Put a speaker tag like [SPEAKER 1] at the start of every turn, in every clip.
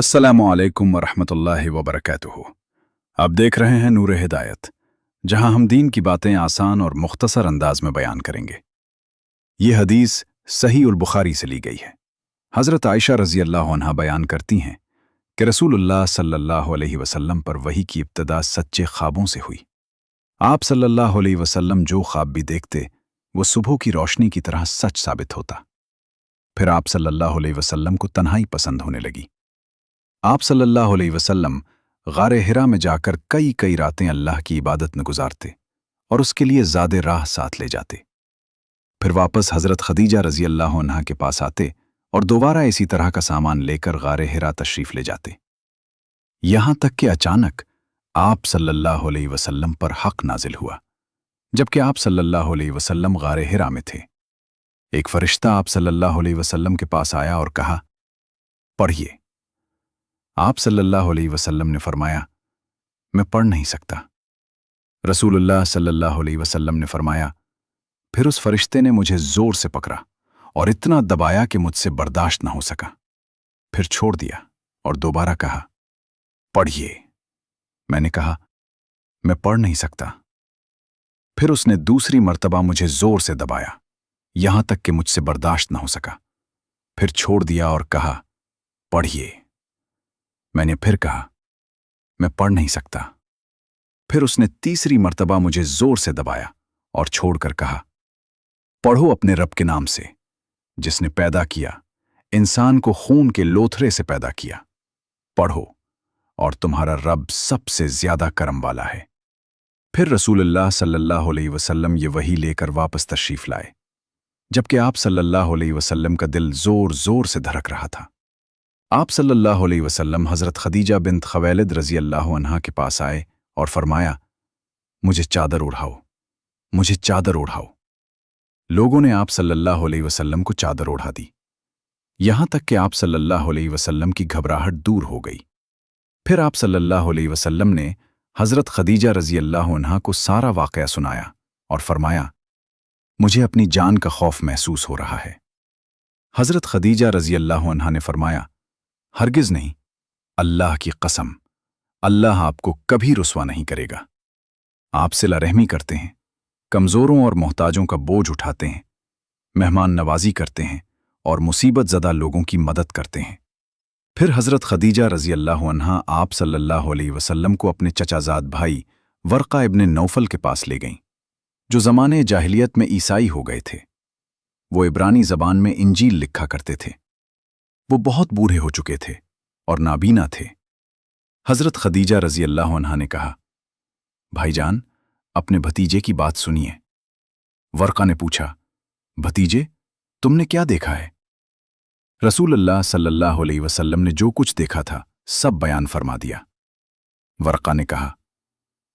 [SPEAKER 1] अस्सलामुअलैकुम वरहमतुल्लाहि वबरकातुहू। आप देख रहे हैं नूर हिदायत, जहां हम दीन की बातें आसान और मुख्तसर अंदाज में बयान करेंगे। ये हदीस सही उल बुखारी से ली गई है। हज़रत आयशा रज़ी अल्लाह अन्हा बयान करती हैं कि रसूलुल्लाह सल्लल्लाहु अलैहि वसल्लम पर वही की इब्तिदा सच्चे ख्वाबों से हुई। आप सल्लल्लाहु अलैहि वसल्लम जो ख्वाब भी देखते वो सुबह की रोशनी की तरह सच साबित होता। फिर आप सल्लल्लाहु अलैहि वसल्लम को तन्हाई पसंद होने लगी। आप सल्लल्लाहु अलैहि वसल्लम गारे हिरा में जाकर कई कई रातें अल्लाह की इबादत में गुजारते और उसके लिए ज़्यादा राह साथ ले जाते। फिर वापस हज़रत खदीजा रज़ी अल्लाह अन्हा के पास आते और दोबारा इसी तरह का सामान लेकर गारे हिरा तशरीफ़ ले जाते। यहाँ तक कि अचानक आप सल्लल्लाहु अलैहि वसल्लम पर हक़ नाजिल हुआ, जबकि आप सल्लल्लाहु अलैहि वसल्लम गारे हिरा में थे। एक फरिश्ता आप सल्लल्लाहु अलैहि वसल्लम के पास आया और कहा, पढ़िए। आप सल्लल्लाहु अलैहि वसल्लम ने फरमाया, मैं पढ़ नहीं सकता। रसूलुल्लाह सल्लल्लाहु अलैहि वसल्लम ने फरमाया, फिर उस फरिश्ते ने मुझे जोर से पकड़ा और इतना दबाया कि मुझसे बर्दाश्त न हो सका। फिर छोड़ दिया और दोबारा कहा, पढ़िए। मैंने कहा, मैं पढ़ नहीं सकता। फिर उसने दूसरी मर्तबा मुझे जोर से दबाया, यहां तक कि मुझसे बर्दाश्त न हो सका। फिर छोड़ दिया और कहा, पढ़िए। मैंने फिर कहा, मैं पढ़ नहीं सकता। फिर उसने तीसरी मर्तबा मुझे जोर से दबाया और छोड़कर कहा, पढ़ो अपने रब के नाम से, जिसने पैदा किया, इंसान को खून के लोथरे से पैदा किया। पढ़ो, और तुम्हारा रब सबसे ज्यादा करम वाला है। फिर रसूलुल्लाह सल्लल्लाहु अलैहि वसल्लम ये वही लेकर वापस तशरीफ लाए, जबकि आप सल्लल्लाहु अलैहि वसल्लम का दिल जोर जोर से धड़क रहा था। आप सल्लल्लाहु अलैहि वसल्लम हज़रत खदीजा बिन्त खवैलिद रज़ी अल्लाह अन्हा के पास आए और फरमाया, मुझे चादर ओढ़ाओ, मुझे चादर ओढ़ाओ। लोगों ने आप सल्लल्लाहु अलैहि वसल्लम को चादर ओढ़ा दी, यहां तक कि आप सल्लल्लाहु अलैहि वसल्लम की घबराहट दूर हो गई। फिर आप सल्लल्लाहु अलैहि वसल्लम ने हज़रत खदीजा रज़ी अल्लाह अन्हा को सारा वाक़या सुनाया और फरमाया, मुझे अपनी जान का खौफ महसूस हो रहा है। हज़रत खदीजा रज़ी अल्लाह अन्हा ने फरमाया, हरगिज़ नहीं, अल्लाह की कसम, अल्लाह आपको कभी रुस्वा नहीं करेगा। आप सिला रहमी करते हैं, कमज़ोरों और मोहताजों का बोझ उठाते हैं, मेहमान नवाजी करते हैं और मुसीबत ज़दा लोगों की मदद करते हैं। फिर हज़रत खदीजा रज़ी अल्लाह अन्हा आप सल्लल्लाहु अलैहि वसल्लम को अपने चचाजाद भाई वर्क़ा इब्न नौफल के पास ले गईं, जो ज़माने जाहिलियत में ईसाई हो गए थे। वो इब्रानी ज़बान में इंजील लिखा करते थे। वो बहुत बूढ़े हो चुके थे और नाबीना थे। हज़रत खदीजा रज़ी अल्लाह अन्हा ने कहा, भाईजान, अपने भतीजे की बात सुनिए। वर्क़ा ने पूछा, भतीजे, तुमने क्या देखा है? रसूलुल्लाह सल्लल्लाहु अलैहि वसल्लम ने जो कुछ देखा था सब बयान फरमा दिया। वर्क़ा ने कहा,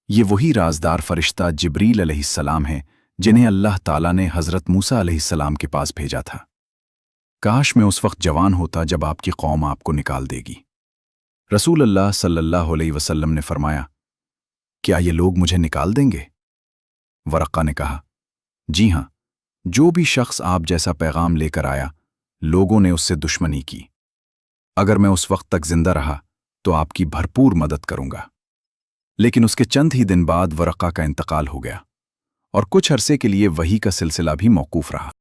[SPEAKER 1] ये वही राजदार फरिश्ता जिब्रील अलैहिस्सलाम है जिन्हें अल्लाह ताला ने हज़रत मूसा अलैहिस्सलाम के पास भेजा था। काश मैं उस वक्त जवान होता जब आपकी कौम आपको निकाल देगी। रसूलुल्लाह सल्लल्लाहु अलैहि वसल्लम ने फरमाया, क्या ये लोग मुझे निकाल देंगे? वर्क़ा ने कहा, जी हां, जो भी शख्स आप जैसा पैगाम लेकर आया, लोगों ने उससे दुश्मनी की। अगर मैं उस वक्त तक जिंदा रहा तो आपकी भरपूर मदद करूंगा। लेकिन उसके चंद ही दिन बाद वर्क़ा का इंतकाल हो गया और कुछ अरसे के लिए वही का सिलसिला भी मौकूफ रहा।